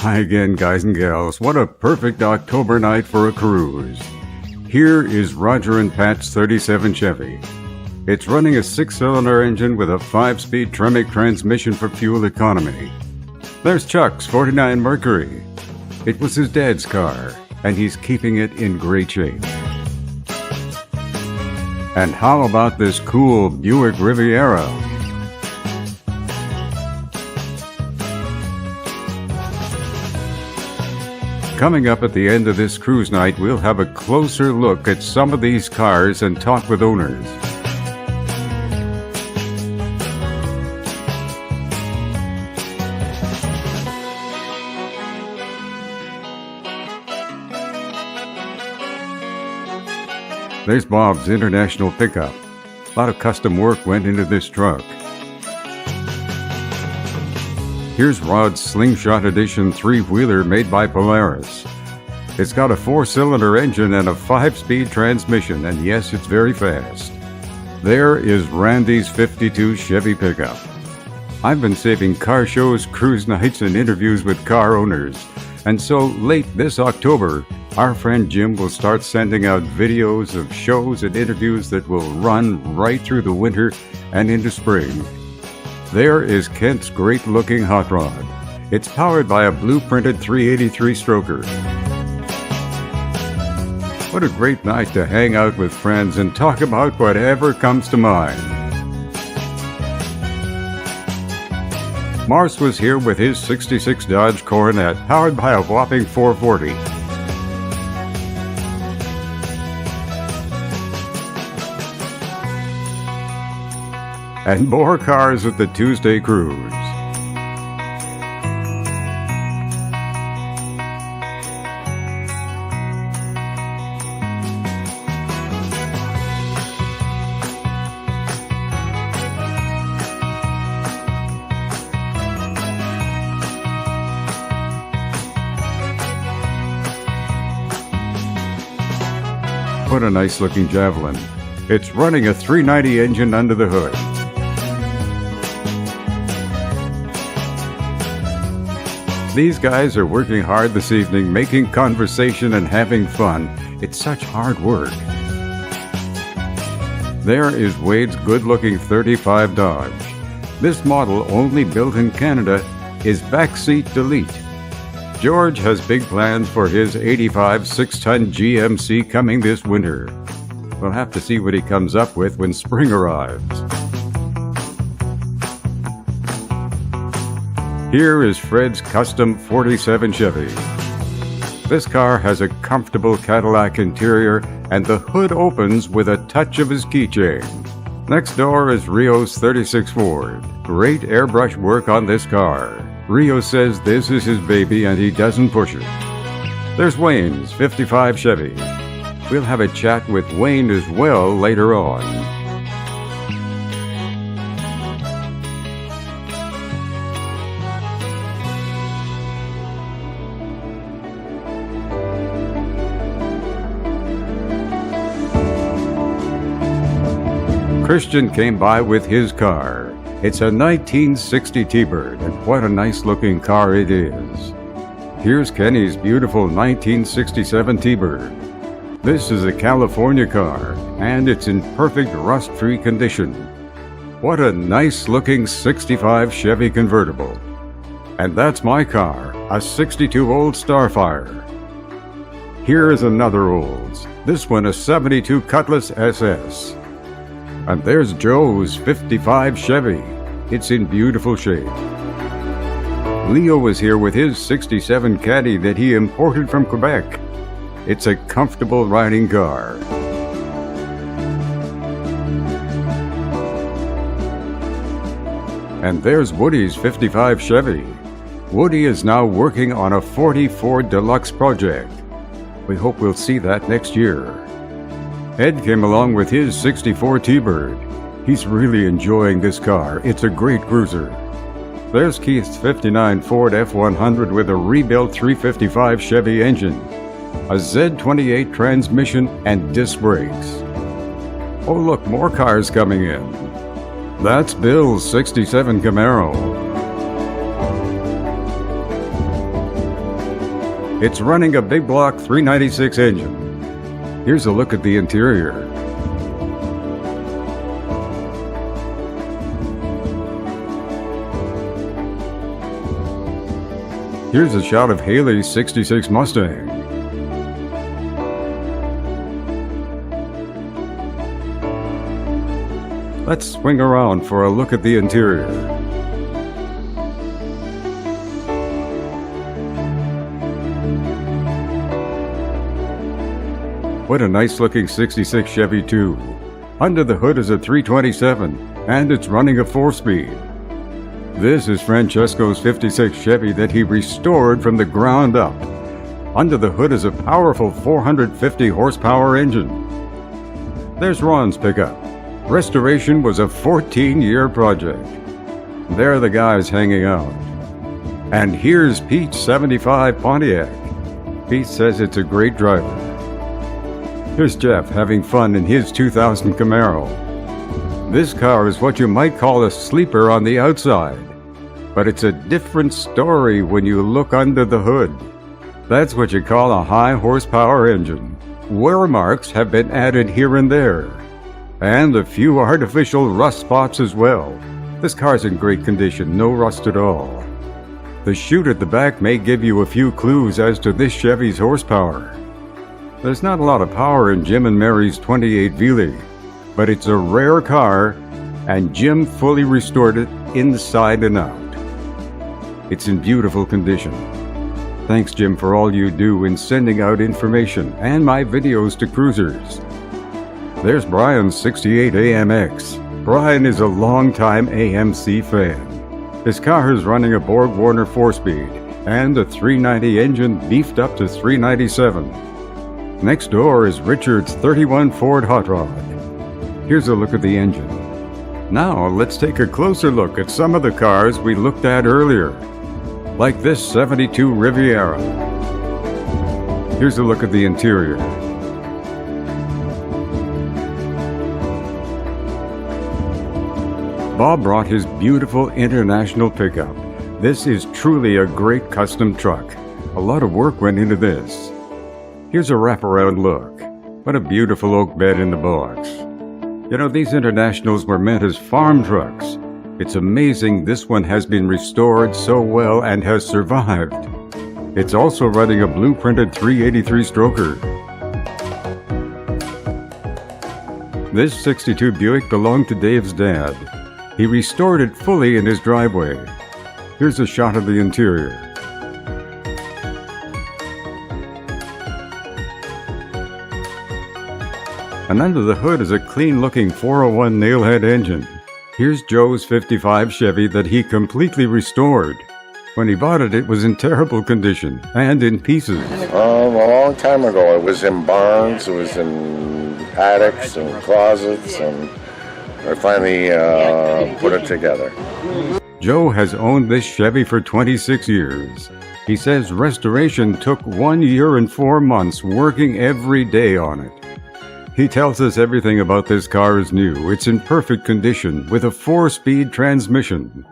Hi again, guys and gals. What a perfect October night for a cruise. Here is Roger and Pat's 37 Chevy. It's running a 6-cylinder engine with a 5-speed Tremec transmission for fuel economy. There's Chuck's 49 Mercury. It was his dad's car, and he's keeping it in great shape. And how about this cool Buick Riviera? Coming up at the end of this cruise night, we'll have a closer look at some of these cars and talk with owners. There's Bob's International pickup. A lot of custom work went into this truck. Here's Rod's Slingshot Edition 3-wheeler made by Polaris. It's got a 4-cylinder engine and a 5-speed transmission, and yes, it's very fast. There is Randy's 52 Chevy pickup. I've been saving car shows, cruise nights, and interviews with car owners. And so late this October, our friend Jim will start sending out videos of shows and interviews that will run right through the winter and into spring. There is Kent's great-looking hot rod. It's powered by a blue-printed 383 stroker. What a great night to hang out with friends and talk about whatever comes to mind. Morse was here with his 66 Dodge Coronet, powered by a whopping 440. And more cars at the Tuesday Cruise. What a nice looking Javelin. It's running a 390 engine under the hood. These guys are working hard this evening, making conversation and having fun. It's such hard work. There is Wade's good-looking 35 Dodge. This model, only built in Canada, is backseat delete. George has big plans for his 85 6-ton GMC coming this winter. We'll have to see what he comes up with when spring arrives. Here is Fred's custom 47 Chevy. This car has a comfortable Cadillac interior, and the hood opens with a touch of his keychain. Next door is Rio's 36 Ford. Great airbrush work on this car. Rio says this is his baby and he doesn't push it. There's Wayne's 55 Chevy. We'll have a chat with Wayne as well later on. Christian came by with his car. It's a 1960 T-Bird, and what a nice-looking car it is. Here's Kenny's beautiful 1967 T-Bird. This is a California car, and it's in perfect rust-free condition. What a nice-looking 65 Chevy convertible. And that's my car, a 62 Old Starfire. Here is another Olds. This one a 72 Cutlass SS. And there's Joe's 55 Chevy. It's in beautiful shape. Leo was here with his 67 Caddy that he imported from Quebec. It's a comfortable riding car. And there's Woody's 55 Chevy. Woody is now working on a 40 Ford Deluxe project. We hope we'll see that next year. Ed came along with his 64 T-Bird. He's really enjoying this car. It's a great cruiser. There's Keith's 59 Ford F100 with a rebuilt 355 Chevy engine, a Z28 transmission, and disc brakes. Oh look, more cars coming in. That's Bill's 67 Camaro. It's running a big block 396 engine. Here's a look at the interior. Here's a shot of Haley's 66 Mustang. Let's swing around for a look at the interior. What a nice looking 66 Chevy too. Under the hood is a 327 and it's running a 4-speed. This is Francesco's 56 Chevy that he restored from the ground up. Under the hood is a powerful 450 horsepower engine. There's Ron's pickup. Restoration was a 14-year project. There are the guys hanging out. And here's Pete's 75 Pontiac. Pete says it's a great driver. Here's Jeff having fun in his 2000 Camaro. This car is what you might call a sleeper on the outside, but it's a different story when you look under the hood. That's what you call a high horsepower engine. Wear marks have been added here and there, and a few artificial rust spots as well. This car's in great condition, no rust at all. The chute at the back may give you a few clues as to this Chevy's horsepower. There's not a lot of power in Jim and Mary's 28 Ville, but it's a rare car, and Jim fully restored it inside and out. It's in beautiful condition. Thanks, Jim, for all you do in sending out information and my videos to cruisers. There's Brian's 68 AMX. Brian is a longtime AMC fan. His car is running a Borg-Warner 4-speed and a 390 engine beefed up to 397. Next door is Richard's 31 Ford Hot Rod. Here's a look at the engine. Now let's take a closer look at some of the cars we looked at earlier, like this 72 Riviera. Here's a look at the interior. Bob brought his beautiful International pickup. This is truly a great custom truck. A lot of work went into this. Here's a wraparound look. What a beautiful oak bed in the box. You know, these Internationals were meant as farm trucks. It's amazing this one has been restored so well and has survived. It's also running a blueprinted 383 stroker. This 62 Buick belonged to Dave's dad. He restored it fully in his driveway. Here's a shot of the interior. And under the hood is a clean-looking 401 nailhead engine. Here's Joe's 55 Chevy that he completely restored. When he bought it, it was in terrible condition and in pieces. A long time ago. It was in barns, it was in attics and closets, and I finally put it together. Joe has owned this Chevy for 26 years. He says restoration took 1 year and 4 months, working every day on it. He tells us everything about this car is new. It's in perfect condition with a 4-speed transmission.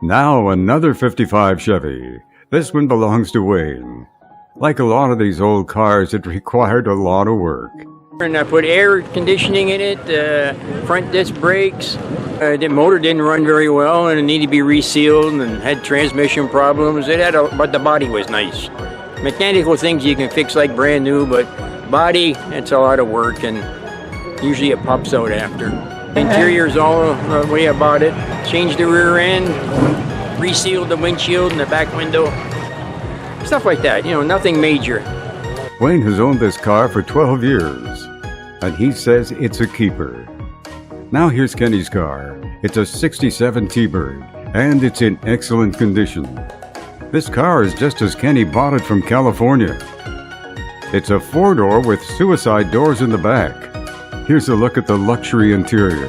Now another 55 Chevy. This one belongs to Wayne. Like a lot of these old cars, it required a lot of work. And I put air conditioning in it, front disc brakes. The motor didn't run very well and it needed to be resealed and had transmission problems. But the body was nice. Mechanical things you can fix like brand new, but body, it's a lot of work, and usually it pops out after. Interior's all the way I bought it. Changed the rear end, resealed the windshield and the back window. Stuff like that, you know, nothing major. Wayne has owned this car for 12 years, and he says it's a keeper. Now here's Kenny's car. It's a 67 T-Bird, and it's in excellent condition. This car is just as Kenny bought it from California. It's a 4-door with suicide doors in the back. Here's a look at the luxury interior.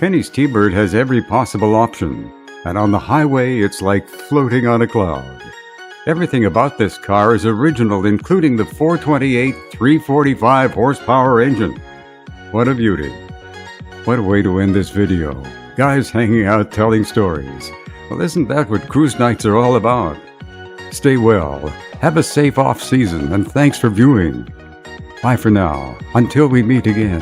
Kenny's T-Bird has every possible option, and on the highway it's like floating on a cloud. Everything about this car is original, including the 428 345 horsepower engine. What a beauty. What a way to end this video. Guys hanging out telling stories. Well, isn't that what cruise nights are all about? Stay well, have a safe off-season, and thanks for viewing. Bye for now, until we meet again.